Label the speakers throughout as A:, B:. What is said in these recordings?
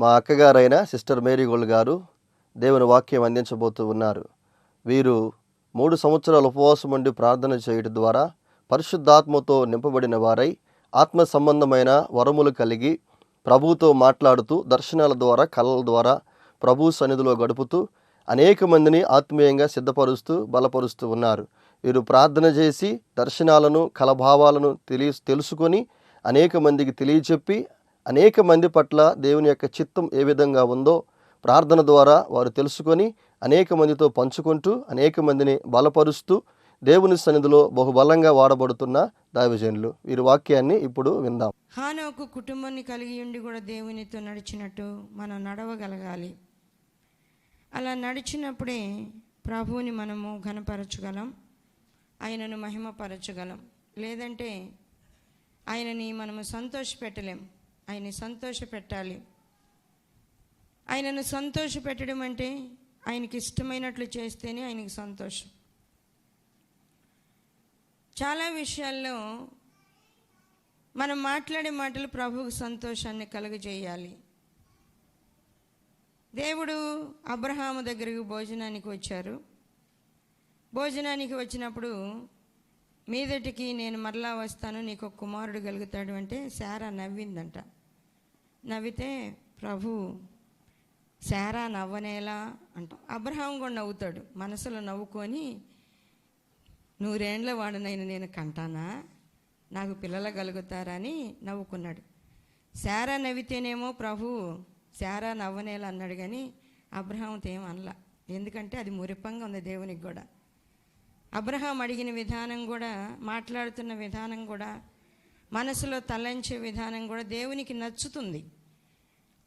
A: మా అక్కగారైన sister Mary gold గారు దేవుని వాక్యం అందించబోతూ ఉన్నారు. వీరు 3 సంవత్సరాలు ఉపవాసం ఉండి ప్రార్థన చేయడం ద్వారా పరిశుద్ధాత్మతో నింపబడిన వారై ఆత్మ సంబంధమైన వరములు కలిగి ప్రభువుతో మాట్లాడుతూ దర్శనాల ద్వారా కళల ద్వారా ప్రభు సన్నిధిలో గడుపుతూ అనేక మందిని ఆత్మీయంగా సిద్ధపరుస్తూ బలపరుస్తూ ఉన్నారు. వీరు ప్రార్థన చేసి దర్శనాలను కలభావాలను తెలుసుకొని అనేక మందికి తెలియచెప్పి అనేక మంది పట్ల దేవుని యొక్క చిత్తం ఏ విధంగా ఉందో ప్రార్థన ద్వారా వారు తెలుసుకొని అనేక మందితో పంచుకుంటూ అనేక మందిని బలపరుస్తూ దేవుని సన్నిధిలో బహుబలంగా వాడబడుతున్న దైవజనులు. వీరి వాక్యాన్ని ఇప్పుడు విందాం.
B: హానోకు కుటుంబాన్ని కలిగి ఉండి కూడా దేవునితో నడిచినట్టు మనం నడవగలగాలి. అలా నడిచినప్పుడే ప్రభువుని మనము ఘనపరచగలం, ఆయనను మహిమపరచగలం. లేదంటే ఆయనని మనము సంతోషపెట్టలేం. ఆయన్ని సంతోషపెట్టాలి. ఆయనను సంతోషపెట్టడం అంటే ఆయనకి ఇష్టమైనట్లు చేస్తేనే ఆయనకి సంతోషం. చాలా విషయాల్లో మనం మాట్లాడే మాటలు ప్రభువుకు సంతోషాన్ని కలుగజేయాలి. దేవుడు అబ్రహాము దగ్గరికి భోజనానికి వచ్చారు. భోజనానికి వచ్చినప్పుడు మీదటికి నేను మరలా వస్తాను, నీకు ఒక కుమారుడు కలుగుతాడు అంటే శారా నవ్విందంట. నవ్వితే ప్రభు శారా నవ్వనేలా అంట. అబ్రహాం కూడా నవ్వుతాడు, మనసులో నవ్వుకొని 100 ఏండ్ల వాడినైనా నేను కంటానా, నాకు పిల్లలు కలుగుతారని నవ్వుకున్నాడు. శారా నవ్వితేనేమో ప్రభు శారా నవ్వనేలా అన్నాడు, కానీ అబ్రహాంతో ఏం అనలా. ఎందుకంటే అది మురిపంగా ఉంది దేవునికి కూడా. అబ్రహాం అడిగిన విధానం కూడా, మాట్లాడుతున్న విధానం కూడా, మనసులో తలంచే విధానం కూడా దేవునికి నచ్చుతుంది.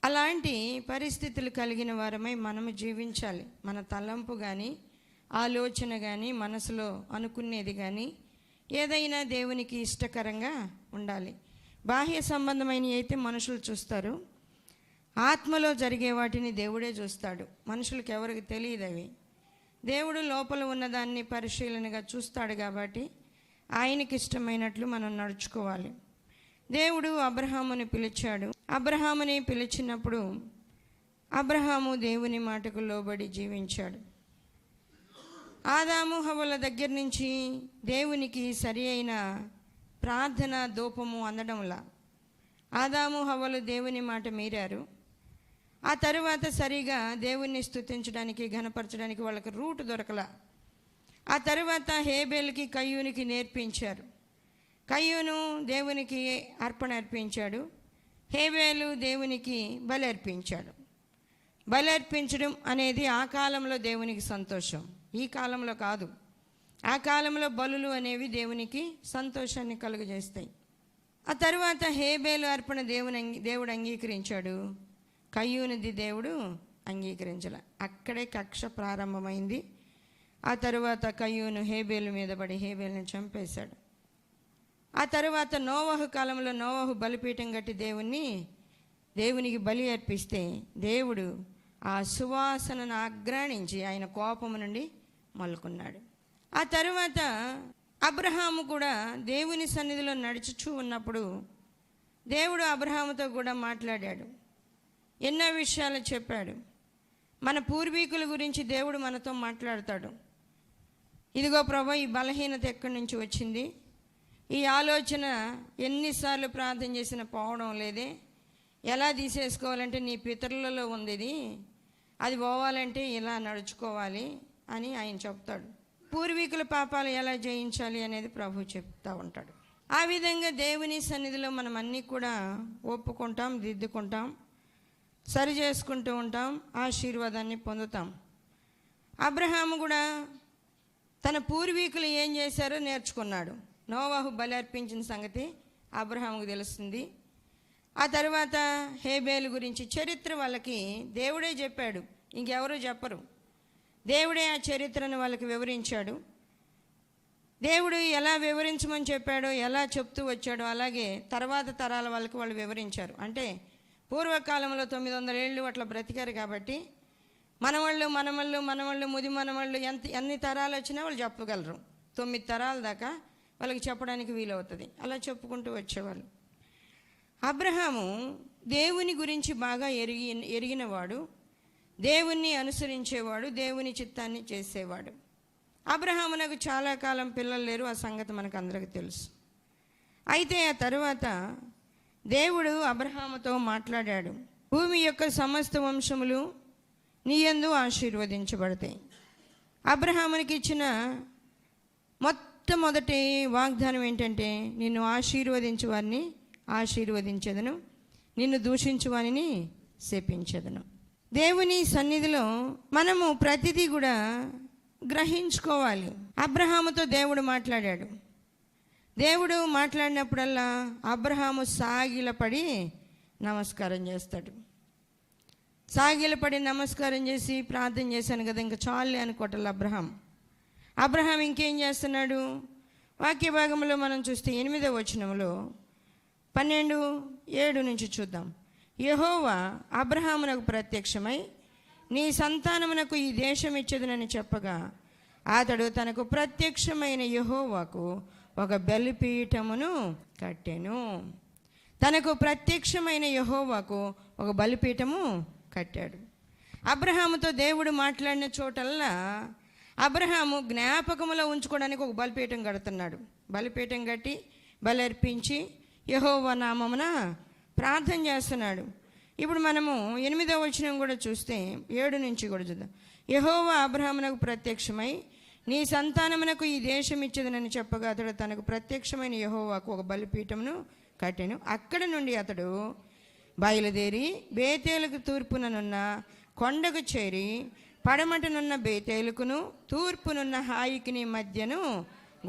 B: అలాంటి పరిస్థితులు కలిగిన వారమై మనము జీవించాలి. మన తలంపు కానీ ఆలోచన కానీ మనసులో అనుకునేది కానీ ఏదైనా దేవునికి ఇష్టకరంగా ఉండాలి. బాహ్య సంబంధమైన అయితే మనుషులు చూస్తారు, ఆత్మలో జరిగే వాటిని దేవుడే చూస్తాడు. మనుషులకు ఎవరికి తెలియదు అవి. దేవుడు లోపల ఉన్నదాన్ని పరిశీలనగా చూస్తాడు కాబట్టి ఆయనకి ఇష్టమైనట్లు మనం నడుచుకోవాలి. దేవుడు అబ్రహాముని పిలిచాడు. అబ్రహాముని పిలిచినప్పుడు అబ్రహాము దేవుని మాటకు లోబడి జీవించాడు. ఆదాము హవ్వల దగ్గర నుంచి దేవునికి సరి అయిన ప్రార్థన ధూపము అందడంలా ఆదాము హవ్వలు దేవుని మాట మీరారు. ఆ తరువాత సరిగా దేవుణ్ణి స్తుతించడానికి ఘనపరచడానికి వాళ్ళకి రూట్ దొరకల. ఆ తరువాత హేబేలుకి కయ్యూనికి నేర్పించారు. కయ్యూను దేవునికి అర్పణ అర్పించాడు, హేబేలు దేవునికి బలి అర్పించాడు. బలి అర్పించడం అనేది ఆ కాలంలో దేవునికి సంతోషం, ఈ కాలంలో కాదు. ఆ కాలంలో బలులు అనేవి దేవునికి సంతోషాన్ని కలుగజేస్తాయి. ఆ తరువాత హేబేలు అర్పణ దేవుడు అంగీకరించాడు, కయ్యూనిది దేవుడు అంగీకరించాల. అక్కడే కక్ష ప్రారంభమైంది. ఆ తరువాత కయ్యూను హేబేలు మీద పడి హేబేలుని చంపేశాడు. ఆ తరువాత నోవహు కాలంలో నోవహు బలిపీఠం కట్టి దేవునికి బలి అర్పిస్తే దేవుడు ఆ సువాసనను ఆగ్రాణించి ఆయన కోపము నుండి మలుకున్నాడు. ఆ తరువాత అబ్రహాము కూడా దేవుని సన్నిధిలో నడుచుచూ ఉన్నప్పుడు దేవుడు అబ్రహాముతో కూడా మాట్లాడాడు, ఎన్నో విషయాలు చెప్పాడు. మన పూర్వీకుల గురించి దేవుడు మనతో మాట్లాడతాడు. ఇదిగో ప్రభు, ఈ బలహీనత ఎక్కడి నుంచి వచ్చింది, ఈ ఆలోచన ఎన్నిసార్లు ప్రార్థన చేసినా పోవడం లేదే, ఎలా తీసేసుకోవాలంటే నీ పితరులలో ఉంది ఇది, అది పోవాలంటే ఇలా నడుచుకోవాలి అని ఆయన చెప్తాడు. పూర్వీకుల పాపాలు ఎలా జయించాలి అనేది ప్రభు చెప్తూ ఉంటాడు. ఆ విధంగా దేవుని సన్నిధిలో మనం అన్నీ కూడా ఒప్పుకుంటాం, దిద్దుకుంటాం, సరి చేసుకుంటూ ఉంటాం, ఆశీర్వాదాన్ని పొందుతాం. అబ్రహాము కూడా తన పూర్వీకులు ఏం చేశారో నేర్చుకున్నాడు. నోవహు బలి అర్పించిన సంగతి అబ్రహాముకు తెలుస్తుంది. ఆ తర్వాత హేబేలు గురించి చరిత్ర వాళ్ళకి దేవుడే చెప్పాడు, ఇంకెవరూ చెప్పరు. దేవుడే ఆ చరిత్రను వాళ్ళకి వివరించాడు. దేవుడు ఎలా వివరించమని చెప్పాడో, ఎలా చెప్తూ వచ్చాడో అలాగే తర్వాత తరాల వాళ్ళకి వాళ్ళు వివరించారు. అంటే పూర్వకాలంలో 900 ఏళ్ళు అట్లా బ్రతికారు కాబట్టి మనవాళ్ళు ముది మనవాళ్ళు ఎన్ని తరాలు వచ్చినా వాళ్ళు చెప్పగలరు. 9 తరాల దాకా వాళ్ళకి చెప్పడానికి వీలవుతుంది. అలా చెప్పుకుంటూ వచ్చేవాళ్ళు. అబ్రహాము దేవుని గురించి బాగా ఎరిగినవాడు, దేవుణ్ణి అనుసరించేవాడు, దేవుని చిత్తాన్ని చేసేవాడు. అబ్రహామునకు చాలా కాలం పిల్లలు లేరు, ఆ సంగతి మనకు అందరికీ తెలుసు. అయితే ఆ తరువాత దేవుడు అబ్రహాముతో మాట్లాడాడు. భూమి యొక్క సమస్త వంశములు నీయందు ఆశీర్వదించబడతాయి. అబ్రహామునికి ఇచ్చిన మొట్టమొదటి వాగ్దానం ఏంటంటే, నిన్ను ఆశీర్వదించు వారిని ఆశీర్వదించెదను, నిన్ను దూషించు వారిని శపించెదను. దేవుని సన్నిధిలో మనము ప్రతిదీ కూడా గ్రహించుకోవాలి. అబ్రహాముతో దేవుడు మాట్లాడాడు. దేవుడు మాట్లాడినప్పుడల్లా అబ్రహాము సాగిలపడి నమస్కారం చేస్తాడు. సాగిలపడి నమస్కారం చేసి ప్రార్థన చేశాను కదా, ఇంకా చాలే అనుకోవటం అబ్రహాం ఇంకేం చేస్తున్నాడు? వాక్య భాగంలో మనం చూస్తే 8వ వచనంలో 12:7 నుంచి చూద్దాం. యెహోవా అబ్రహామునకు ప్రత్యక్షమై, నీ సంతానమునకు ఈ దేశం ఇచ్చేదనని చెప్పగా, అతడు తనకు ప్రత్యక్షమైన యెహోవాకు ఒక బలిపీఠమును కట్టెను. తనకు ప్రత్యక్షమైన యెహోవాకు ఒక బలిపీఠము కట్టాడు. అబ్రహాముతో దేవుడు మాట్లాడిన చోటల్లా అబ్రహాము జ్ఞాపకములో ఉంచుకోవడానికి ఒక బలిపీఠం కడుతున్నాడు. బలిపీఠం కట్టి బలి అర్పించి యెహోవా నామమున ప్రార్థన చేస్తున్నాడు. ఇప్పుడు మనము 8వ వచనం కూడా చూస్తే 7 నుంచి కూడా చూద్దాం. యెహోవా అబ్రహామునకు ప్రత్యక్షమై, నీ సంతానమునకు ఈ దేశం ఇచ్చేదనని చెప్పగా, అతడు తనకు ప్రత్యక్షమైన యెహోవాకు ఒక బలిపీఠమును కట్టెను. అక్కడ నుండి అతడు బయలుదేరి బేతేలుకు తూర్పుననున్న కొండకు చేరి, పడమటనున్న బేతేలుకును తూర్పునున్న హాయికిని మధ్యను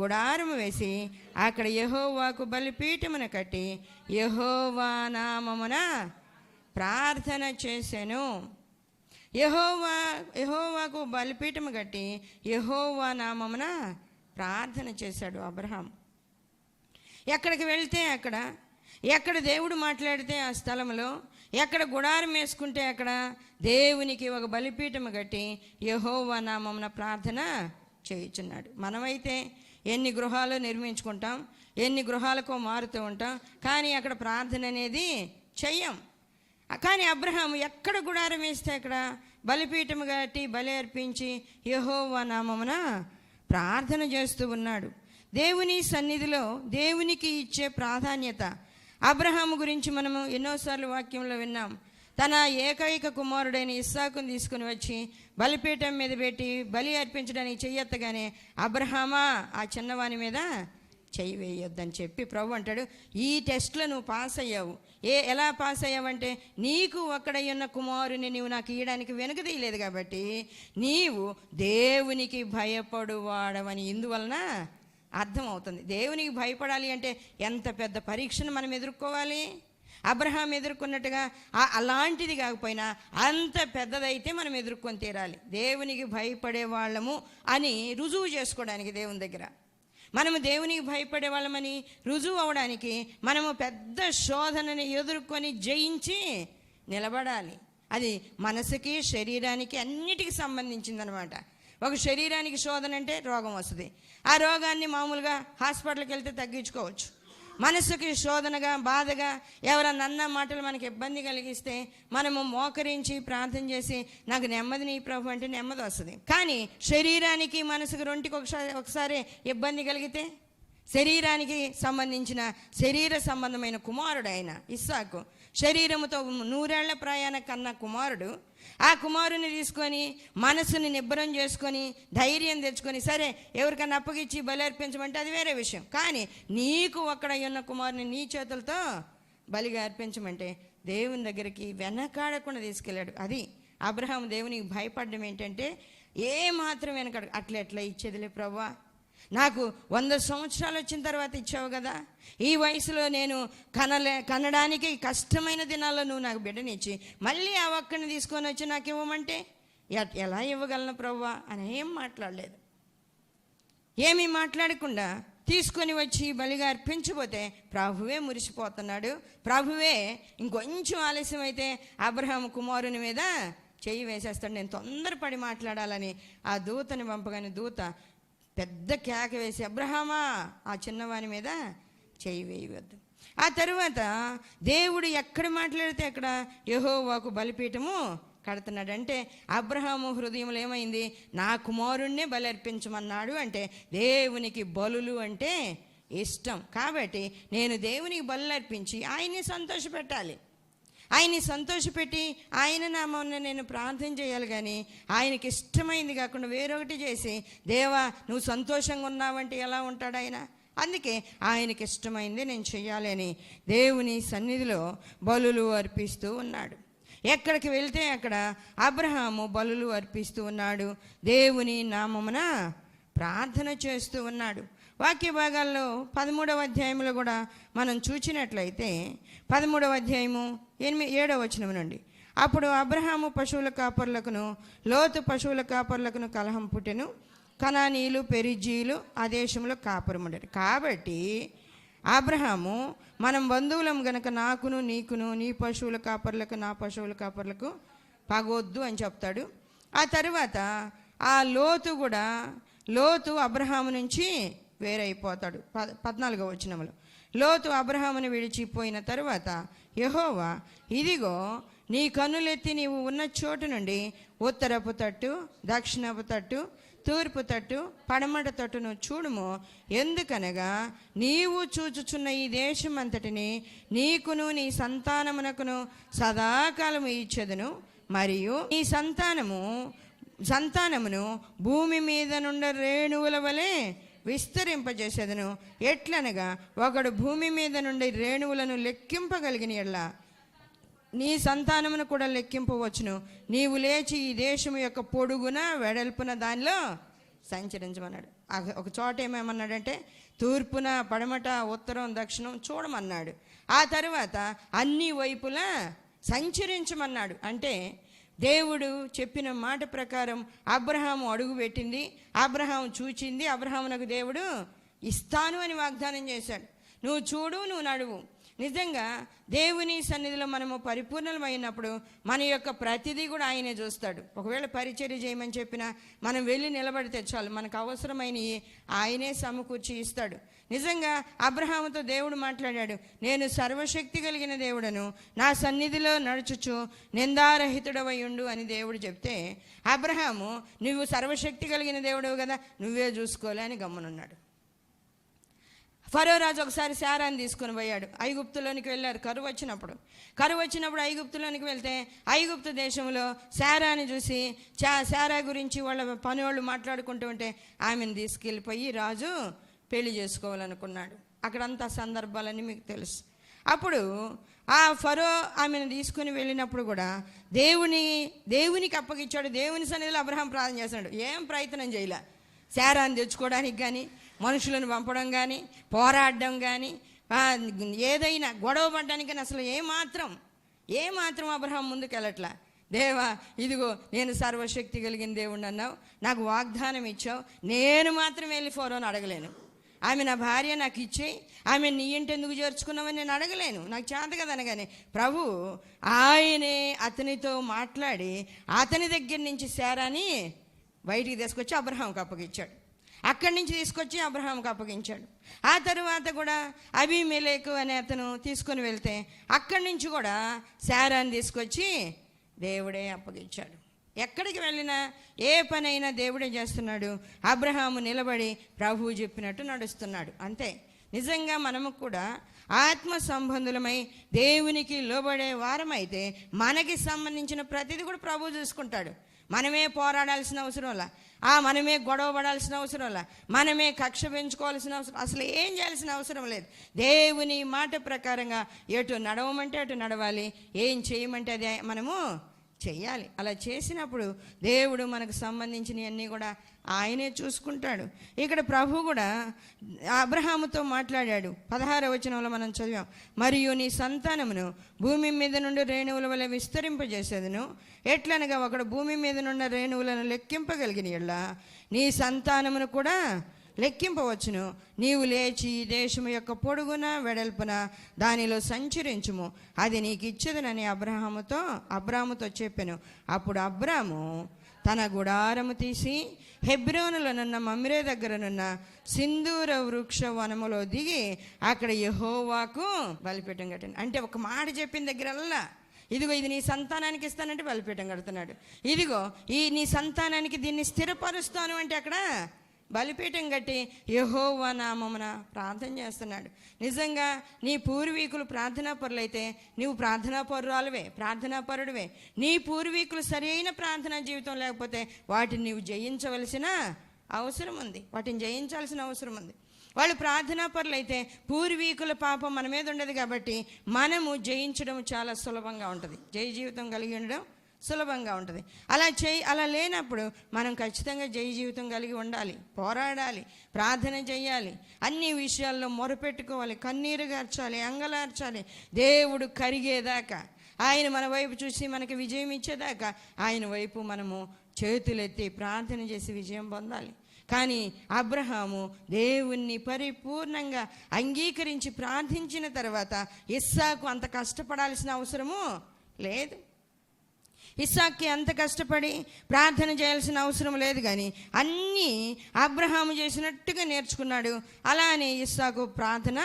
B: గుడారము వేసి, అక్కడ యెహోవాకు బలిపీఠమున కట్టి యెహోవా నామమున ప్రార్థన చేసెను. యెహోవాకు బలిపీఠము కట్టి యెహోవా నామమున ప్రార్థన చేశాడు అబ్రహాం. ఎక్కడికి వెళ్తే అక్కడ, ఎక్కడ దేవుడు మాట్లాడితే ఆ స్థలంలో, ఎక్కడ గుడారం వేసుకుంటే అక్కడ దేవునికి ఒక బలిపీఠము కట్టి యెహోవా నామమున ప్రార్థన చేయుచున్నాడు. మనమైతే ఎన్ని గృహాలు నిర్మించుకుంటాం, ఎన్ని గృహాలకో మారుతూ ఉంటాం, కానీ అక్కడ ప్రార్థన అనేది చెయ్యం. కానీ అబ్రహాము ఎక్కడ గుడారం వేస్తే అక్కడ బలిపీఠము కట్టి బలి అర్పించి యెహోవా నామమున ప్రార్థన చేస్తూ ఉన్నాడు. దేవుని సన్నిధిలో దేవునికి ఇచ్చే ప్రాధాన్యత. అబ్రహాము గురించి మనము ఎన్నోసార్లు వాక్యంలో విన్నాం. తన ఏకైక కుమారుడైన ఇస్సాకును తీసుకుని వచ్చి బలిపీఠం మీద పెట్టి బలి అర్పించడానికి చెయ్యెత్తగానే, అబ్రహామా ఆ చిన్నవాని మీద చెయ్యి వేయొద్దని చెప్పి ప్రభు అంటాడు, ఈ టెస్ట్లో నువ్వు పాస్ అయ్యావు. ఎలా పాస్ అయ్యావంటే, నీకు ఒక్కడై ఉన్న కుమారుని నీవు నాకు ఇవ్వడానికి వెనుకదీయలేదు కాబట్టి నీవు దేవునికి భయపడువాడవని ఇందువలన అర్థమవుతుంది. దేవునికి భయపడాలి అంటే ఎంత పెద్ద పరీక్షను మనం ఎదుర్కోవాలి. అబ్రహాం ఎదుర్కొన్నట్టుగా అలాంటిది కాకపోయినా అంత పెద్దదైతే మనం ఎదుర్కొని తీరాలి. దేవునికి భయపడే వాళ్ళము అని రుజువు చేసుకోవడానికి దేవుని దగ్గర, మనము దేవునికి భయపడే వాళ్ళమని రుజువు అవడానికి మనము పెద్ద శోధనని ఎదుర్కొని జయించి నిలబడాలి. అది మనసుకి, శరీరానికి, అన్నిటికీ సంబంధించిందనమాట. ఒక శరీరానికి శోధన అంటే రోగం వస్తుంది. ఆ రోగాన్ని మామూలుగా హాస్పిటల్కి వెళ్తే తగ్గించుకోవచ్చు. మనసుకి శోధనగా, బాధగా, ఎవరన్నా అన్న మాటలు మనకి ఇబ్బంది కలిగిస్తే మనము మోకరించి ప్రార్థన చేసి నాకు నెమ్మది నీ ప్రభు అంటే నెమ్మది వస్తుంది. కానీ శరీరానికి, మనసుకు రెంటికి ఒకసారి ఇబ్బంది కలిగితే, శరీరానికి సంబంధించిన శరీర సంబంధమైన కుమారుడు ఆయన ఇస్సాకు, శరీరముతో 100 ఏళ్ల ప్రయాణ కన్నా కుమారుడు, ఆ కుమారుని తీసుకొని మనసుని నిబ్బరం చేసుకొని ధైర్యం తెచ్చుకొని, సరే ఎవరికన్నా అప్పగిచ్చి బలి అర్పించమంటే అది వేరే విషయం, కానీ నీకు ఒక్కడై ఉన్న కుమారుని నీ చేతులతో బలిగా అర్పించమంటే దేవుని దగ్గరికి వెనకాడకుండా తీసుకెళ్ళాడు. అది అబ్రహాం దేవునికి భయపడడం ఏంటంటే, ఏ మాత్రం వెనకాడ, అట్లా ఇచ్చేదిలే ప్రభువా, నాకు 100 సంవత్సరాలు వచ్చిన తర్వాత ఇచ్చావు కదా, ఈ వయసులో నేను కనడానికి కష్టమైన దినాల్లో నువ్వు నాకు బిడ్డనిచ్చి మళ్ళీ ఆ ఒక్కడిని తీసుకొని వచ్చి నాకు ఇవ్వమంటే ఎలా ఇవ్వగలను ప్రభువా అని ఏం మాట్లాడలేదు. ఏమీ మాట్లాడకుండా తీసుకొని వచ్చి బలిగా అర్పించబోతే ప్రభువే మురిసిపోతున్నాడు. ప్రభువే ఇంకొంచెం ఆలస్యం అయితే అబ్రహాం కుమారుని మీద చెయ్యి వేసేస్తాడు. నేను తొందరపడి మాట్లాడాలని ఆ దూతని పంపగానే దూత పెద్ద కేక వేసి, అబ్రహామా ఆ చిన్నవాని మీద చెయ్యి వేయవద్దు. ఆ తరువాత దేవుడు ఎక్కడ మాట్లాడితే అక్కడ యెహోవాకు బలిపీఠము కడుతున్నాడు. అంటే అబ్రహాము హృదయంలో ఏమైంది? నా కుమారుణ్ణే బలి అర్పించమన్నాడు. అంటే దేవునికి బలులు అంటే ఇష్టం. కాబట్టి నేను దేవునికి బలులు అర్పించి ఆయన్ని సంతోషపెట్టాలి. ఆయన్ని సంతోషపెట్టి ఆయన నామాన్ని నేను ప్రార్థన చేయాలి. కానీ ఆయనకి ఇష్టమైంది కాకుండా వేరొకటి చేసి, దేవా నువ్వు సంతోషంగా ఉన్నావంటే ఎలా ఉంటాడు ఆయన? అందుకే ఆయనకి ఇష్టమైంది నేను చెయ్యాలి అని దేవుని సన్నిధిలో బలులు అర్పిస్తూ ఉన్నాడు. ఎక్కడికి వెళ్తే అక్కడ అబ్రహాము బలులు అర్పిస్తూ ఉన్నాడు, దేవుని నామమున ప్రార్థన చేస్తూ ఉన్నాడు. వాక్య భాగాల్లో 13వ అధ్యాయంలో కూడా మనం చూచినట్లయితే 13వ అధ్యాయము 7వ వచనం నుండి, అప్పుడు అబ్రహాము పశువుల కాపర్లకును లోతు పశువుల కాపర్లకును కలహం పుట్టెను. కనానీయులు పెరిజీలు ఆ దేశంలో కాపురముండరు. కాబట్టి అబ్రహాము, మనం బంధువులం గనక నాకును నీకును నీ పశువుల కాపర్లకు నా పశువుల కాపర్లకు పగొద్దు అని చెప్తాడు. ఆ తరువాత ఆ లోతు అబ్రహాము నుంచి వేరైపోతాడు. 14వ వచనంలో, లోతు అబ్రహామును విడిచిపోయిన తరువాత యెహోవా, ఇదిగో నీ కన్నులెత్తి నీవు ఉన్న చోటు నుండి ఉత్తరపు తట్టు, దక్షిణపు తట్టు, తూర్పు తట్టు, పడమట తట్టును చూడుము. ఎందుకనగా నీవు చూచుచున్న ఈ దేశం అంతటిని నీకును నీ సంతానమునకును సదాకాలము ఇచ్చెదను. మరియు నీ సంతానమును భూమి మీద నుండి రేణువుల వలె విస్తరింపజేసేదను. ఎట్లనగా ఒకడు భూమి మీద నుండి రేణువులను లెక్కింపగలిగిన యెడల నీ సంతానమును కూడా లెక్కింపవచ్చును. నీవు లేచి ఈ దేశము యొక్క పొడుగున వెడల్పున దానిలో సంచరించమన్నాడు. ఒక చోట ఏమేమన్నాడంటే తూర్పున, పడమట, ఉత్తరం, దక్షిణం చూడమన్నాడు. ఆ తర్వాత అన్ని వైపులా సంచరించమన్నాడు. అంటే దేవుడు చెప్పిన మాట ప్రకారం అబ్రహాము అడుగు పెట్టింది, అబ్రహాము చూచింది, అబ్రహామునకు దేవుడు ఇస్తాను అని వాగ్దానం చేశాడు. నువ్వు చూడు, నువ్వు నడువు. నిజంగా దేవుని సన్నిధిలో మనము పరిపూర్ణమైనప్పుడు మన యొక్క ప్రతిదీ కూడా ఆయనే చూస్తాడు. ఒకవేళ పరిచర్య చేయమని చెప్పినా మనం వెళ్ళి నిలబడితే చాలు, మనకు అవసరమైనవి ఆయనే సమకూర్చి ఇస్తాడు. నిజంగా అబ్రహాముతో దేవుడు మాట్లాడాడు, నేను సర్వశక్తి కలిగిన దేవుడను, నా సన్నిధిలో నడుచుచు నిందారహితుడవై ఉండు అని దేవుడు చెప్తే, అబ్రహాము నువ్వు సర్వశక్తి కలిగిన దేవుడవు కదా, నువ్వే చూసుకోలే అని గమ్మునున్నాడు. ఫరో రాజు ఒకసారి శారాని తీసుకుని పోయాడు. ఐగుప్తులోనికి వెళ్ళారు కరువు వచ్చినప్పుడు ఐగుప్తులోనికి వెళ్తే ఐగుప్తు దేశంలో శారాని చూసి శారా గురించి వాళ్ళ పనివాళ్ళు మాట్లాడుకుంటూ ఉంటే ఆమెను తీసుకెళ్ళిపోయి రాజు పెళ్లి చేసుకోవాలనుకున్నాడు. అక్కడంతా సందర్భాలన్నీ మీకు తెలుసు. అప్పుడు ఆ ఫరో ఆమెను తీసుకుని వెళ్ళినప్పుడు కూడా దేవునికి అప్పగించాడు. దేవుని సన్నిధిలో అబ్రహాం ప్రార్థన చేస్తున్నాడు. ఏం ప్రయత్నం చేయలే. శారాన్ని తెచ్చుకోవడానికి కానీ, మనుషులను పంపడం కానీ, పోరాడడం కానీ, ఏదైనా గొడవ పడ్డానికి కానీ అసలు ఏమాత్రం అబ్రహాం ముందుకు వెళ్ళట్లా. దేవా, ఇదిగో నేను సర్వశక్తి కలిగిన దేవుడు అన్నావు, నాకు వాగ్దానం ఇచ్చావు, నేను మాత్రం వెళ్ళి ఫరోను అడగలేను. ఆమె నా భార్య, నాకు ఇచ్చేయి, ఆమె నీ ఇంటి ఎందుకు చేర్చుకున్నావని నేను అడగలేను, నాకు చేత కదా అనగానే ప్రభు ఆయనే అతనితో మాట్లాడి అతని దగ్గర నుంచి శారాని బయటికి తీసుకొచ్చి అబ్రహాంకి అప్పగించాడు. అక్కడి నుంచి తీసుకొచ్చి అబ్రహాంకి అప్పగించాడు. ఆ తరువాత కూడా అబీమెలెకు అనే అతను తీసుకొని వెళ్తే అక్కడి నుంచి కూడా శారాని తీసుకొచ్చి దేవుడే అప్పగించాడు. ఎక్కడికి వెళ్ళినా ఏ పనైనా దేవుడే చేస్తున్నాడు. అబ్రహాము నిలబడి ప్రభువు చెప్పినట్టు నడుస్తున్నాడు. అంతే. నిజంగా మనము కూడా ఆత్మ సంబంధులమై దేవునికి లోబడే వారమైతే మనకి సంబంధించిన ప్రతిదీ కూడా ప్రభువు చూసుకుంటాడు. మనమే పోరాడాల్సిన అవసరంలా, మనమే గొడవ పడాల్సిన అవసరంలా, మనమే కక్ష పెంచుకోవాల్సిన అవసరం, అసలు ఏం చేయాల్సిన అవసరం లేదు. దేవుని మాట ప్రకారంగా ఎటు నడవమంటే అటు నడవాలి, ఏం చేయమంటే అది మనము చెయ్యాలి. అలా చేసినప్పుడు దేవుడు మనకు సంబంధించినవన్నీ కూడా ఆయనే చూసుకుంటాడు. ఇక్కడ ప్రభు కూడా అబ్రహాముతో మాట్లాడాడు. 16వ వచనంలో మనం చదివాం, మరియు నీ సంతానమును భూమి మీద నుండి రేణువుల వలె విస్తరింపజేసేదను. ఎట్లనగా ఒకడు భూమి మీద నుండి రేణువులను లెక్కింపగలిగిన యెడల నీ సంతానమును కూడా లెక్కింపవచ్చును. నీవు లేచి ఈ దేశము యొక్క పొడుగున వెడల్పున దానిలో సంచరించుము, అది నీకు ఇచ్చేదనని అబ్రాముతో చెప్పాను. అప్పుడు అబ్రాము తన గుడారము తీసి హెబ్రోనులోనున్న మమ్రే దగ్గరనున్న సింధూర వృక్ష వనములో దిగి అక్కడ యెహోవాకు బలిపీఠం కట్టాను. అంటే ఒక మాట చెప్పిన దగ్గరల్లా, ఇదిగో ఇది నీ సంతానానికి ఇస్తానంటే బలిపీఠం కడుతున్నాడు. ఇదిగో ఈ నీ సంతానానికి దీన్ని స్థిరపరుస్తాను అంటే అక్కడ బలిపీఠం కట్టి యెహోవా నామమున ప్రార్థన చేస్తున్నాడు. నిజంగా నీ పూర్వీకులు ప్రార్థనా పరులైతే నువ్వు ప్రార్థనా పరురాలువే, ప్రార్థనా పరుడువే. నీ పూర్వీకులు సరైన ప్రార్థనా జీవితం లేకపోతే వాటిని నీవు జయించవలసిన అవసరం ఉంది, వాటిని జయించాల్సిన అవసరం ఉంది. వాళ్ళు ప్రార్థనా పరులైతే పూర్వీకుల పాపం మన మీద ఉండదు కాబట్టి మనము జయించడం చాలా సులభంగా ఉంటుంది, జయ జీవితం కలిగి ఉండడం సులభంగా ఉంటుంది. అలా లేనప్పుడు మనం ఖచ్చితంగా జయ జీవితం కలిగి ఉండాలి, పోరాడాలి, ప్రార్థన చేయాలి, అన్ని విషయాల్లో మొరపెట్టుకోవాలి, కన్నీరు గార్చాలి, అంగలార్చాలి. దేవుడు కరిగేదాకా, ఆయన మన వైపు చూసి మనకి విజయం ఇచ్చేదాకా ఆయన వైపు మనము చేతులెత్తి ప్రార్థన చేసి విజయం పొందాలి. కానీ అబ్రహాము దేవుణ్ణి పరిపూర్ణంగా అంగీకరించి ప్రార్థించిన తర్వాత ఇస్సాకు అంత కష్టపడాల్సిన అవసరము లేదు. ఇస్సాక్కి అంత కష్టపడి ప్రార్థన చేయాల్సిన అవసరం లేదు. కానీ అన్నీ అబ్రహాము చేసినట్టుగా నేర్చుకున్నాడు. అలానే ఇస్సాకు ప్రార్థన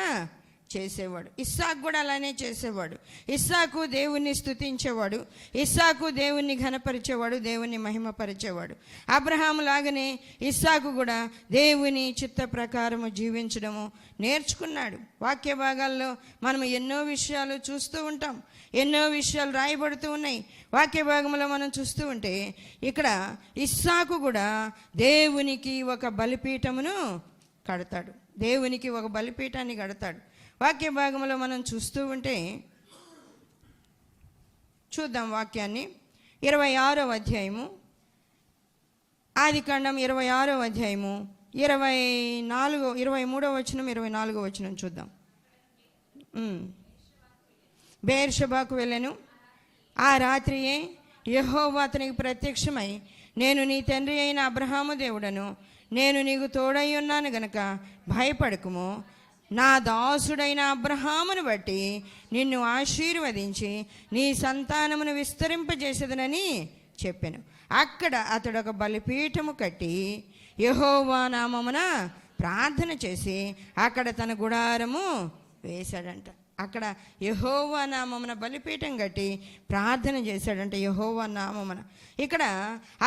B: చేసేవాడు. ఇస్సాకు కూడా అలానే చేసేవాడు. ఇస్సాకు దేవుణ్ణి స్తుతించేవాడు, ఇస్సాకు దేవుణ్ణి ఘనపరిచేవాడు, దేవుణ్ణి మహిమపరిచేవాడు. అబ్రహాము లాగానే ఇస్సాకు కూడా దేవుని చిత్త ప్రకారము జీవించడము నేర్చుకున్నాడు. వాక్య భాగాల్లో మనం ఎన్నో విషయాలు చూస్తూ ఉంటాం, ఎన్నో విషయాలు రాయబడుతూ ఉన్నాయి. వాక్య భాగంలో మనం చూస్తూ ఉంటే ఇక్కడ ఇస్సాకు కూడా దేవునికి ఒక బలిపీఠమును కడతాడు, దేవునికి ఒక బలిపీఠాన్ని కడతాడు. వాక్య భాగంలో మనం చూస్తూ ఉంటే చూద్దాం వాక్యాన్ని. 26వ అధ్యాయము, ఆదికాండం 26వ అధ్యాయము 23వ వచనం 24వ వచనం చూద్దాం. బెయేర్షెబాకు వెళ్ళెను. ఆ రాత్రియే యెహోవా అతనికి ప్రత్యక్షమై, నేను నీ తండ్రి అయిన అబ్రహాము దేవుడను, నేను నీకు తోడై ఉన్నాను గనక భయపడకుము, నా దాసుడైన అబ్రహామును బట్టి నిన్ను ఆశీర్వదించి నీ సంతానమును విస్తరింపజేసేదనని చెప్పాను. అక్కడ అతడు ఒక బలిపీఠము కట్టి యెహోవా నామమున ప్రార్థన చేసి అక్కడ తన గుడారము వేశాడంట. అక్కడ యెహోవా నామమున బలిపీఠం కట్టి ప్రార్థన చేశాడంట, యెహోవా నామమున. ఇక్కడ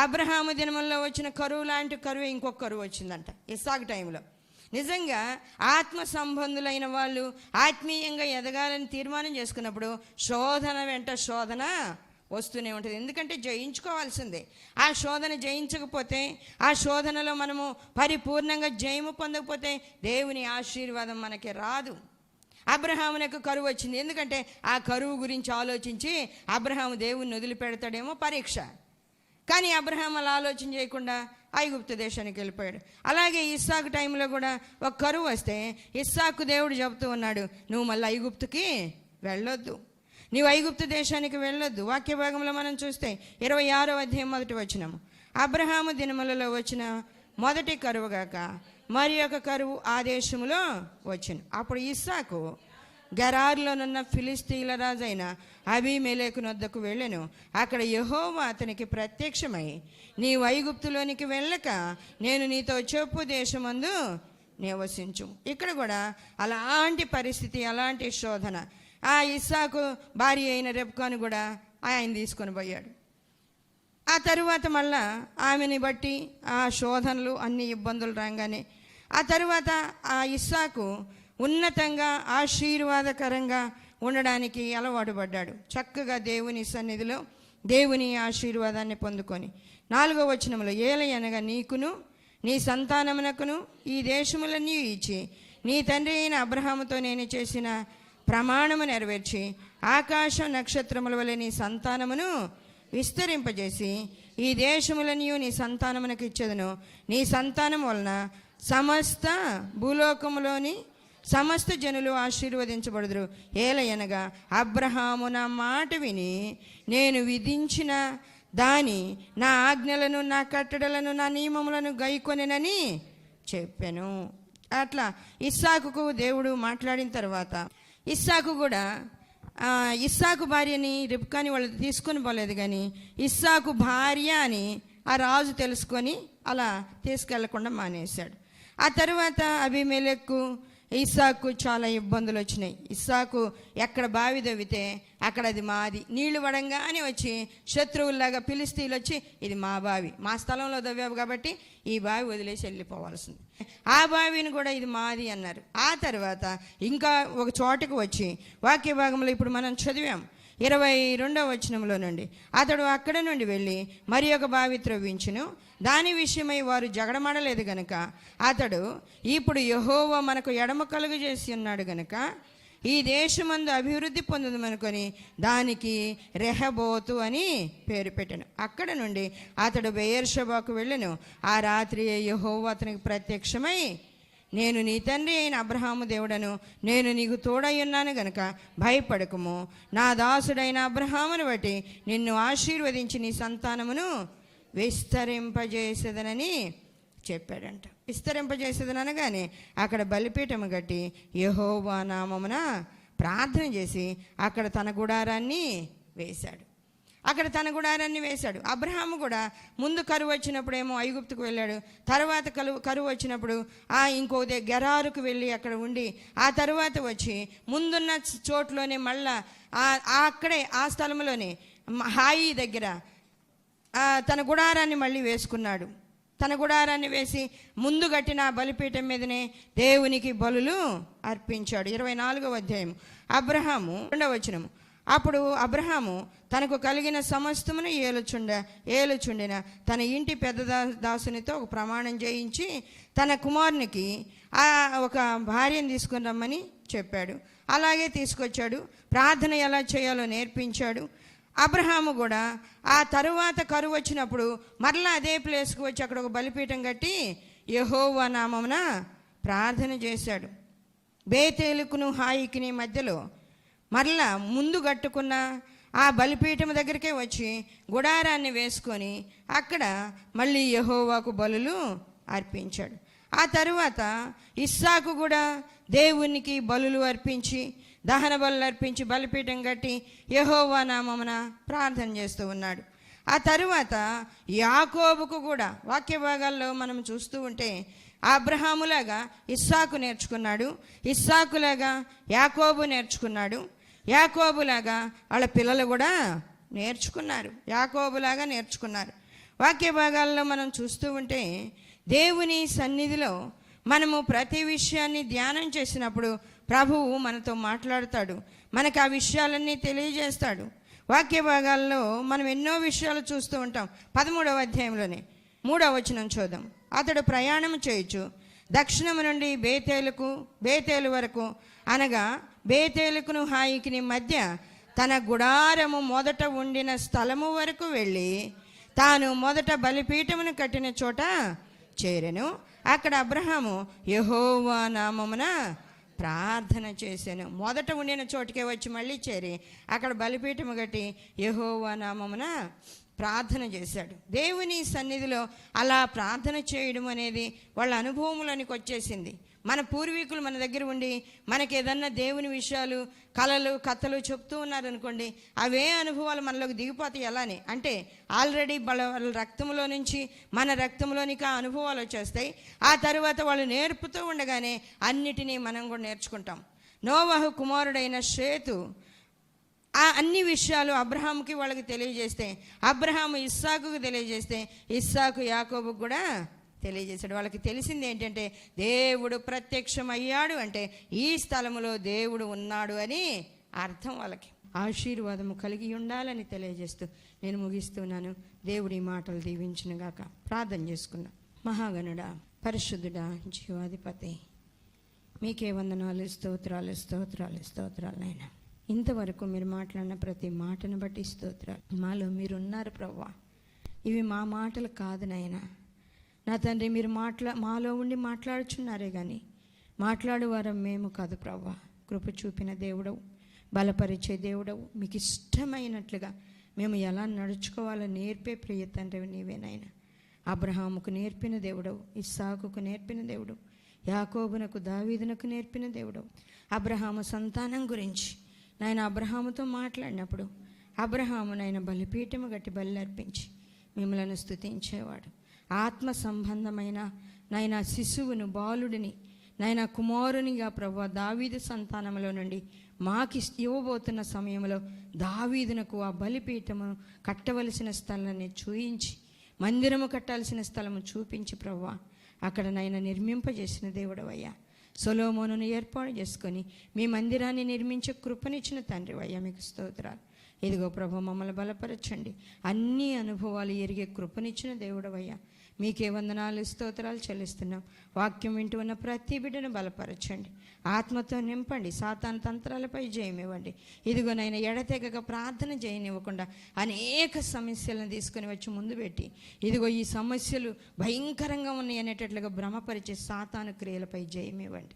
B: అబ్రహాము దినముల్లో వచ్చిన కరువు లాంటి కరువు ఇంకొక కరువు వచ్చిందంట ఇస్సాకు టైంలో. నిజంగా ఆత్మ సంబంధులైన వాళ్ళు ఆత్మీయంగా ఎదగాలని తీర్మానం చేసుకున్నప్పుడు శోధన వెంట శోధన వస్తూనే ఉంటుంది. ఎందుకంటే జయించుకోవాల్సిందే. ఆ శోధన జయించకపోతే, ఆ శోధనలో మనము పరిపూర్ణంగా జయము పొందకపోతే దేవుని ఆశీర్వాదం మనకి రాదు. అబ్రహామునకు కరువు వచ్చింది, ఎందుకంటే ఆ కరువు గురించి ఆలోచించి అబ్రహాము దేవుణ్ణి వదిలిపెడతాడేమో పరీక్ష. కానీ అబ్రహాం అలా ఆలోచన చేయకుండా ఐగుప్తు దేశానికి వెళ్ళిపోయాడు. అలాగే ఇస్సాకు టైంలో కూడా ఒక కరువు వస్తే ఇస్సాకు దేవుడు చెబుతూ ఉన్నాడు, నువ్వు మళ్ళీ ఐగుప్తుకి వెళ్ళొద్దు, నీవు ఐగుప్తు దేశానికి వెళ్ళొద్దు. వాక్య భాగంలో మనం చూస్తే 26వ అధ్యాయం 1వ వచనము, అబ్రహాము దినములలో వచ్చిన మొదటి కరువుగాక మరి ఒక కరువు ఆ దేశంలో వచ్చును. అప్పుడు ఇస్సాకు గెరారులోనున్న ఫిలిస్తీన్ల రాజైన అబీమెలెకు వద్దకు వెళ్ళెను. అక్కడ యెహోవా అతనికి ప్రత్యక్షమై, నీవు ఐగుప్తులోనికి వెళ్ళక నేను నీతో చెప్పు దేశమందు నివసించు. ఇక్కడ కూడా అలాంటి పరిస్థితి, అలాంటి శోధన. ఆ ఇస్సాకు భార్య అయిన రెబ్కాను కూడా ఆయన తీసుకొని పోయాడు. ఆ తరువాత మళ్ళా ఆమెని బట్టి ఆ శోధనలు, అన్ని ఇబ్బందులు రాగానే ఆ తరువాత ఆ ఇస్సాకు ఉన్నతంగా ఆశీర్వాదకరంగా ఉండడానికి అలవాటు పడ్డాడు. చక్కగా దేవుని సన్నిధిలో దేవుని ఆశీర్వాదాన్ని పొందుకొని 4వ వచనంలో, ఏలయనగా నీకును నీ సంతానమునకును ఈ దేశములన్నీ ఇచ్చి నీ తండ్రి అయిన అబ్రహాముతో నేను చేసిన ప్రమాణము నెరవేర్చి ఆకాశం నక్షత్రముల వలె నీ సంతానమును విస్తరింపజేసి ఈ దేశములన్నీ నీ సంతానమునకు ఇచ్చేదను. నీ సంతానం వలన సమస్త భూలోకములోని సమస్త జనులు ఆశీర్వదించబడుదురు. ఏలయనగా అబ్రహాము నా మాట విని నేను విధించిన దాని నా ఆజ్ఞలను, నా కట్టడలను, నా నియమములను గైకొనెనని చెప్పాను. అట్లా ఇస్సాకుకు దేవుడు మాట్లాడిన తర్వాత ఇస్సాకు కూడా ఇస్సాకు భార్యని రిబ్కాని వాళ్ళు తీసుకొని పోలేదు, కానీ ఇస్సాకు భార్య అని ఆ రాజు తెలుసుకొని అలా తీసుకెళ్లకుండా మానేశాడు. ఆ తరువాత అబీమెలెకు ఇస్సాకు చాలా ఇబ్బందులు వచ్చినాయి. ఇస్సాకు ఎక్కడ బావి తవ్వితే అక్కడ అది మాది, నీళ్లు పడంగానే వచ్చి శత్రువుల్లాగా ఫిలిస్తీన్లు వచ్చి ఇది మా బావి, మా స్థలంలో తవ్వావు కాబట్టి ఈ బావి వదిలేసి వెళ్ళిపోవాల్సింది. ఆ బావిని కూడా ఇది మాది అన్నారు. ఆ తర్వాత ఇంకా ఒక చోటకు వచ్చి వాక్య భాగంలో ఇప్పుడు మనం చదివాం 22వ వచనంలో నుండి, అతడు అక్కడ నుండి వెళ్ళి మరి ఒక బావి త్రవ్వించును, దాని విషయమై వారు జగడమడలేదు గనుక అతడు ఇప్పుడు యెహోవా మనకు ఎడమ కలుగు చేసి ఉన్నాడు గనుక ఈ దేశమందు అభివృద్ధి పొందుదమనుకొని దానికి రెహబోతు అని పేరు పెట్టాను. అక్కడ నుండి అతడు బెయేర్షెబాకు వెళ్ళెను. ఆ రాత్రి యెహోవా అతనికి ప్రత్యక్షమై, నేను నీ తండ్రి అయిన అబ్రహాము దేవుడను, నేను నీకు తోడై ఉన్నాను గనుక భయపడకుము, నా దాసుడైన అబ్రహామును బట్టి నిన్ను ఆశీర్వదించి నీ సంతానమును విస్తరింపజేసేదనని చెప్పాడంట. విస్తరింపజేసేదనగానే అక్కడ బలిపీఠము కట్టి యెహోవా నామమున ప్రార్థన చేసి అక్కడ తన గుడారాన్ని వేశాడు. అబ్రహాము కూడా ముందు కరువు వచ్చినప్పుడు ఏమో ఐగుప్తుకు వెళ్ళాడు. తర్వాత కరువు వచ్చినప్పుడు ఇంకో గెరారుకు వెళ్ళి అక్కడ ఉండి ఆ తర్వాత వచ్చి ముందున్న చోట్లోనే మళ్ళా అక్కడే ఆ స్థలంలోనే హాయి దగ్గర తన గుడారాన్ని మళ్ళీ వేసుకున్నాడు. తన గుడారాన్ని వేసి ముందు కట్టిన బలిపీఠం మీదనే దేవునికి బలులు అర్పించాడు. 24వ అధ్యాయం అబ్రహాము 2వ వచనము. అప్పుడు అబ్రహాము తనకు కలిగిన సమస్తమును ఏలుచుండిన తన ఇంటి పెద్ద దాసునితో ఒక ప్రమాణం చేయించి తన కుమారునికి ఒక భార్యను తీసుకుని రమ్మని చెప్పాడు. అలాగే తీసుకొచ్చాడు. ప్రార్థన ఎలా చేయాలో నేర్పించాడు. అబ్రహాము కూడా ఆ తరువాత కరువు వచ్చినప్పుడు మరలా అదే ప్లేస్కి వచ్చి అక్కడ ఒక బలిపీఠం కట్టి యెహోవా నామమున ప్రార్థన చేశాడు. బేతేలుకును హాయికిని మధ్యలో మరలా ముందు కట్టుకున్న ఆ బలిపీఠం దగ్గరికే వచ్చి గుడారాన్ని వేసుకొని అక్కడ మళ్ళీ యెహోవాకు బలులు అర్పించాడు. ఆ తరువాత ఇస్సాకు కూడా దేవునికి బలులు అర్పించి దహన బలులు అర్పించి బలిపీఠం కట్టి యెహోవా నామమున ప్రార్థన చేస్తూ ఉన్నాడు. ఆ తరువాత యాకోబుకు కూడా వాక్య భాగాల్లో మనం చూస్తూ ఉంటే అబ్రహాములాగా ఇస్సాకు నేర్చుకున్నాడు, ఇస్సాకులాగా యాకోబు నేర్చుకున్నాడు, యాకోబులాగా వాళ్ళ పిల్లలు కూడా యాకోబులాగా నేర్చుకున్నారు. వాక్య భాగాల్లో మనం చూస్తూ ఉంటే దేవుని సన్నిధిలో మనము ప్రతి విషయాన్ని ధ్యానం చేసినప్పుడు ప్రభువు మనతో మాట్లాడతాడు, మనకు ఆ విషయాలన్నీ తెలియజేస్తాడు. వాక్య భాగాల్లో మనం ఎన్నో విషయాలు చూస్తూ ఉంటాం. 13వ అధ్యాయంలోనే 3వ వచనం చూద్దాం. అతడు ప్రయాణం చేయొచ్చు దక్షిణము నుండి బేతేలు వరకు అనగా బేతేలుకును హాయికిని మధ్య తన గుడారము మొదట ఉండిన స్థలము వరకు వెళ్ళి తాను మొదట బలిపీఠమును కట్టిన చోట చేరెను. అక్కడ అబ్రహాము యెహోవా నామమున ప్రార్థన చేశాను. మొదట ఉండిన చోటుకే వచ్చి మళ్ళీ చేరి అక్కడ బలిపీఠము కట్టి యెహోవా నామమున ప్రార్థన చేశాడు. దేవుని సన్నిధిలో అలా ప్రార్థన చేయడం అనేది వాళ్ళ అనుభవములోనికి వచ్చేసింది. మన పూర్వీకులు మన దగ్గర ఉండి మనకి ఏదన్నా దేవుని విషయాలు కళలు కథలు చెప్తూ ఉన్నారనుకోండి, అవే అనుభవాలు మనలోకి దిగిపోతాయి. అలానే అంటే ఆల్రెడీ వాళ్ళ రక్తంలో నుంచి మన రక్తంలోనికి ఆ అనుభవాలు వచ్చేస్తాయి. ఆ తర్వాత వాళ్ళు నేర్పుతూ ఉండగానే అన్నిటినీ మనం కూడా నేర్చుకుంటాం. నోవహు కుమారుడైన షేతు ఆ అన్ని విషయాలు అబ్రహాముకి వాళ్ళకి తెలియజేస్తే, అబ్రహాము ఇస్సాకుకు తెలియజేస్తే, ఇస్సాకు యాకోబుకు కూడా తెలియజేశాడు. వాళ్ళకి తెలిసింది ఏంటంటే దేవుడు ప్రత్యక్షమయ్యాడు అంటే ఈ స్థలములో దేవుడు ఉన్నాడు అని అర్థం. వాళ్ళకి ఆశీర్వాదము కలిగి ఉండాలని తెలియజేస్తూ నేను ముగిస్తున్నాను. దేవుడి మాటలు దీవించునుగాక. ప్రార్థన చేసుకున్నా. మహాగణుడా, పరిశుద్ధుడా, జీవాధిపతి, మీకే వందనాలు, స్తోత్రాలు నాయనా. ఇంతవరకు మీరు మాట్లాడిన ప్రతి మాటను బట్టి స్తోత్రాలు. మాలో మీరున్నారు ప్రభువా. ఇవి మా మాటలు కాదు నాయనా. నా తండ్రి, మీరు మాలో ఉండి మాట్లాడుచున్నారే కానీ మాట్లాడువారం మేము కాదు ప్రభువా. కృప చూపిన దేవుడవు, బలపరిచే దేవుడవు, మీకు ఇష్టమైనట్లుగా మేము ఎలా నడుచుకోవాలో నేర్పే ప్రియ తండ్రి నీవేనాయన. అబ్రహాముకు నేర్పిన దేవుడవు, ఇస్సాకుకు నేర్పిన దేవుడు, యాకోబునకు దావీదునకు నేర్పిన దేవుడవు. అబ్రహాము సంతానం గురించి నాయన అబ్రహాముతో మాట్లాడినప్పుడు అబ్రహాము నాయన బలిపీఠము గట్టి బలి అర్పించి మిమ్మల్ని స్తుతించేవాడు. ఆత్మ సంబంధమైన నాయన శిశువును, బాలుడిని నాయన కుమారునిగా ప్రభువా దావీదు సంతానంలో నుండి మాకు ఇవ్వబోతున్న సమయంలో దావీదునకు ఆ బలిపీఠము కట్టవలసిన స్థలాన్ని చూయించి, మందిరము కట్టాల్సిన స్థలము చూపించి ప్రభువా అక్కడ నాయన నిర్మింపజేసిన దేవుడవయ్యా. సొలొమోనును ఏర్పాటు చేసుకొని మీ మందిరాన్ని నిర్మించే కృపనిచ్చిన తండ్రివయ్యా, మీకు స్తోత్రాలు. ఇదిగో ప్రభు, మమ్మల్ని బలపరచండి. అన్ని అనుభవాలు ఎరిగే కృపనిచ్చిన దేవుడవయ్యా, మీకే వందనాలు, స్తోత్రాలు చెల్లిస్తున్నాం. వాక్యం వింటూ ఉన్న ప్రతి బిడ్డను బలపరచండి, ఆత్మతో నింపండి, సాతాను తంత్రాలపై జయమివ్వండి. ఇదిగోనైనా ఎడతెగక ప్రార్థన చేయనివ్వకుండా అనేక సమస్యలను తీసుకుని వచ్చి ముందు పెట్టి, ఇదిగో ఈ సమస్యలు భయంకరంగా ఉన్నాయి అనేటట్లుగా భ్రమపరిచే సాతాను క్రియలపై జయమివ్వండి.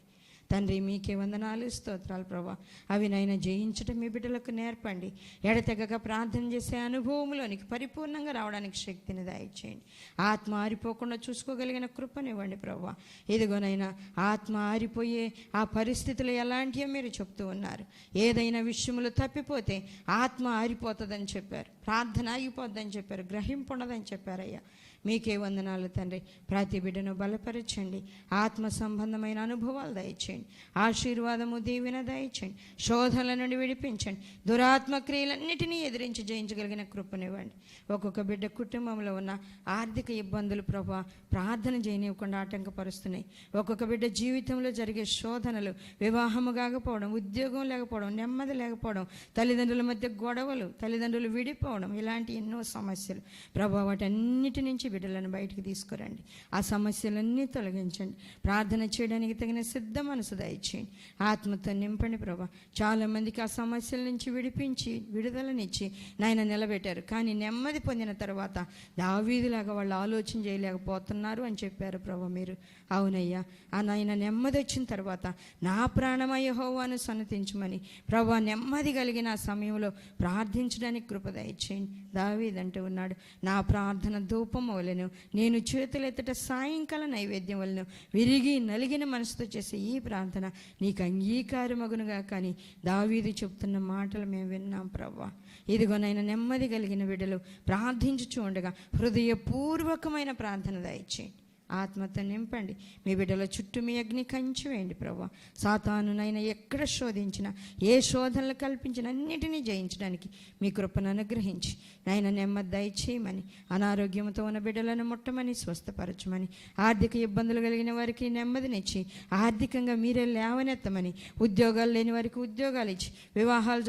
B: తండ్రి, మీకే వందనాలు, స్తోత్రాలు ప్రభా. అవి నైనా జయించడం మీ బిడ్డలకు నేర్పండి. ఎడతెగక ప్రార్థన చేసే అనుభవంలోనికి పరిపూర్ణంగా రావడానికి శక్తిని దయచేయండి. ఆత్మ ఆరిపోకుండా చూసుకోగలిగిన కృపనివ్వండి ప్రభా. ఇదిగోనైనా ఆత్మ ఆరిపోయే ఆ పరిస్థితులు ఎలాంటివో మీరు చెప్తూ ఉన్నారు. ఏదైనా విషయంలో తప్పిపోతే ఆత్మ ఆరిపోతుందని చెప్పారు, ప్రార్థన ఆగిపోద్దని చెప్పారు, గ్రహింపు ఉండదని చెప్పారయ్యా. మీకే వందనాలు తండ్రి. ప్రతి బిడ్డను బలపరచండి, ఆత్మ సంబంధమైన అనుభవాలు దయచేయండి, ఆశీర్వాదము దీవెన దయచేయండి, శోధనల నుండి విడిపించండి, దురాత్మ క్రియలన్నిటినీ ఎదిరించి జయించగలిగిన కృపనివ్వండి. ఒక్కొక్క బిడ్డ కుటుంబంలో ఉన్న ఆర్థిక ఇబ్బందులు ప్రభా ప్రార్థన చేయనివ్వకుండా ఆటంకపరుస్తున్నాయి. ఒక్కొక్క బిడ్డ జీవితంలో జరిగే శోధనలు, వివాహము కాకపోవడం, ఉద్యోగం లేకపోవడం, నెమ్మది లేకపోవడం, తల్లిదండ్రుల మధ్య గొడవలు, తల్లిదండ్రులు విడిపోవడం, ఇలాంటి ఎన్నో సమస్యలు ప్రభా, వాటన్నిటి నుంచి బిడ్డలను బయటికి తీసుకురండి. ఆ సమస్యలన్నీ తొలగించండి. ప్రార్థన చేయడానికి తగిన సిద్ధ మనసు దయచేయండి. ఆత్మతో నింపండి ప్రభా. చాలామందికి ఆ సమస్యల నుంచి విడిపించి విడుదలనిచ్చి నాయన నిలబెట్టారు. కానీ నెమ్మది పొందిన తర్వాత దావీదులాగా వాళ్ళు ఆలోచన చేయలేకపోతున్నారు అని చెప్పారు ప్రభా మీరు. అవునయ్యా, ఆ నాయన నెమ్మది వచ్చిన తర్వాత నా ప్రాణమా యెహోవాను సన్నతించమని ప్రభా నెమ్మది కలిగిన ఆ సమయంలో ప్రార్థించడానికి కృప దయచేయండి. దావీదంటూ ఉన్నాడు, నా ప్రార్థన ధూపం వలెను, నేను చేతులెత్తట సాయంకాల నైవేద్యం వలెను, విరిగి నలిగిన మనసుతో చేసే ఈ ప్రార్థన నీకు అంగీకారమగునుగా. కానీ దావీదు చెప్తున్న మాటలు మేము విన్నాం ప్రభా. ఇదిగోనైనా నెమ్మది కలిగిన బిడ్డలు ప్రార్థించుచూ ఉండగా హృదయపూర్వకమైన ప్రార్థన దయచేయండి. ఆత్మతో నింపండి. మీ బిడ్డల చుట్టూ మీ అగ్ని కంచి వేయండి ప్రభా. సాతానునైనా ఎక్కడ శోధించినా, ఏ శోధనలు కల్పించినా అన్నిటినీ జయించడానికి మీ కృపను అనుగ్రహించి నాయన నెమ్మది దయచేయమని, అనారోగ్యంతో ఉన్న బిడ్డలను ముట్టమని, స్వస్థపరచమని, ఆర్థిక ఇబ్బందులు కలిగిన వారికి నెమ్మదినిచ్చి ఆర్థికంగా మీరే లేవనెత్తమని, ఉద్యోగాలు లేని వారికి ఉద్యోగాలు ఇచ్చి, వివాహాలు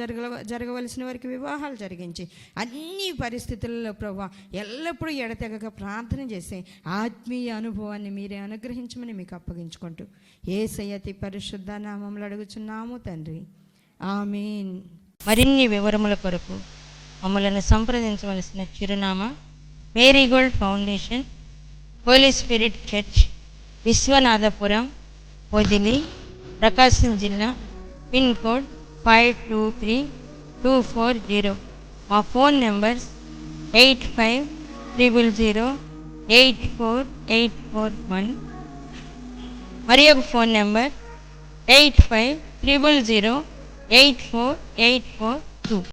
B: జరగవలసిన వారికి వివాహాలు జరిగించి, అన్ని పరిస్థితులలో ప్రభా ఎల్లప్పుడూ ఎడతెగక ప్రార్థన చేసే ఆత్మీయ అనుభవాన్ని మీరే అనుగ్రహించమని మీకు అప్పగించుకుంటూ యేసయ్య అతి పరిశుద్ధ నామములో అడుగుచున్నాము తండ్రి, ఆమేన్.
C: మరిన్ని వివరముల కొరకు మమ్మల్ని సంప్రదించవలసిన చిరునామా Marigold Foundation, Holy Spirit Church, Vishwanathapuram, Podili, Prakasam జిల్లా, పిన్ కోడ్ 523240. మా ఫోన్ నెంబర్స్ 8500084841, మరి ఒక ఫోన్ నెంబర్ 8500084842.